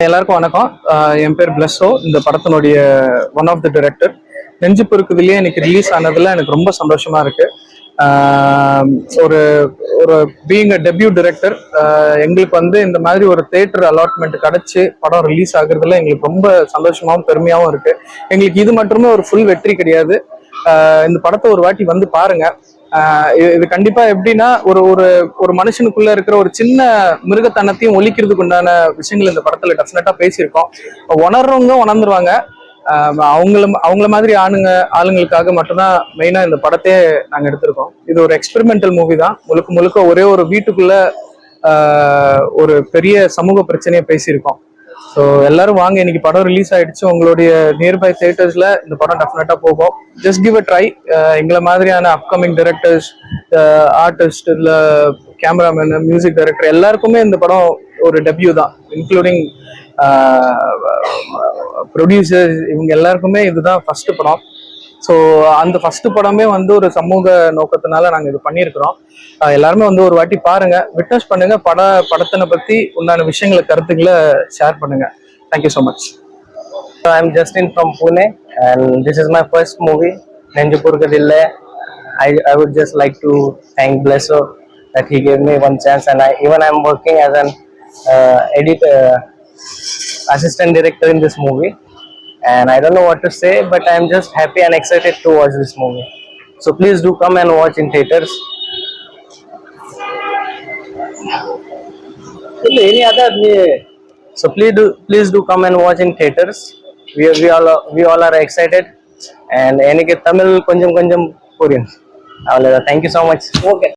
எல்லாருக்கும் வணக்கம். என் பேர் பிளஸ்ஸோ. இந்த படத்தினுடைய ஒன் ஆஃப் த டைரக்டர். நெஞ்சு பொறுக்குதுலயே எனக்கு ரிலீஸ் ஆனதுல எனக்கு ரொம்ப சந்தோஷமா இருக்கு. ஒரு ஒரு பீயிங் அ டெபியூ டைரக்டர், எங்களுக்கு வந்து இந்த மாதிரி ஒரு தியேட்டர் அலாட்மெண்ட் கிடைச்சு படம் ரிலீஸ் ஆகுறதுல எங்களுக்கு ரொம்ப சந்தோஷமாவும் பெருமையாவும் இருக்கு. எங்களுக்கு இது மட்டுமே ஒரு ஃபுல் வெற்றி கிடையாது. இந்த படத்தை ஒரு வாட்டி வந்து பாருங்க. இது கண்டிப்பா எப்படின்னா ஒரு ஒரு ஒரு மனுஷனுக்குள்ள இருக்கிற ஒரு சின்ன மிருகத்தனத்தையும் ஒழிக்கிறதுக்கு உண்டான விஷயங்கள் இந்த படத்துல டெஃபினட்டா பேசியிருக்கோம். உணர்றவங்க உணர்ந்துருவாங்க. அவங்கள மாதிரி ஆளுங்களுக்காக மட்டும்தான் மெயினா இந்த படத்தையே நாங்க எடுத்திருக்கோம். இது ஒரு எக்ஸ்பெரிமெண்டல் மூவி தான். முழுக்க முழுக்க ஒரே ஒரு வீட்டுக்குள்ள ஒரு பெரிய சமூக பிரச்சனையை பேசியிருக்கோம். ஸோ எல்லாரும் வாங்க, இன்னைக்கு படம் ரிலீஸ் ஆயிடுச்சு. உங்களுடைய நியர்பை தியேட்டர்ஸ்ல இந்த படம் டெஃபினட்டா போகும். Just give a try. எங்களை மாதிரியான அப்கமிங் டைரக்டர்ஸ், ஆர்டிஸ்ட், இல்ல கேமராமேன், மியூசிக் டைரக்டர் எல்லாருக்குமே இந்த படம் ஒரு டெபியூ தான். இன்க்ளூடிங் ப்ரொடியூசர், இவங்க எல்லாருக்குமே இதுதான் ஃபர்ஸ்ட் படம். ஸோ அந்த ஃபர்ஸ்ட் படமே வந்து ஒரு சமூக நோக்கத்தினால நாங்கள் இது பண்ணியிருக்கிறோம். எல்லாருமே வந்து ஒரு வாட்டி பாருங்க, விட்னஸ் பண்ணுங்க, படத்தினை பத்தி உண்டான விஷயங்களை, கருத்துக்களை ஷேர் பண்ணுங்க. Thank you so much. I'm Justin from Pune, and this is my first movie, Nenju Purukadille. I would just like to thank Blesso that he gave me one chance, and I'm working as an assistant director in this movie, and I don't know what to say, but I'm just happy and excited to watch this movie. So please do come and watch in theaters. Any other? So please do come and watch in theaters. We all are excited, and enike Tamil konjam konjam Korean. Thank you so much. Okay.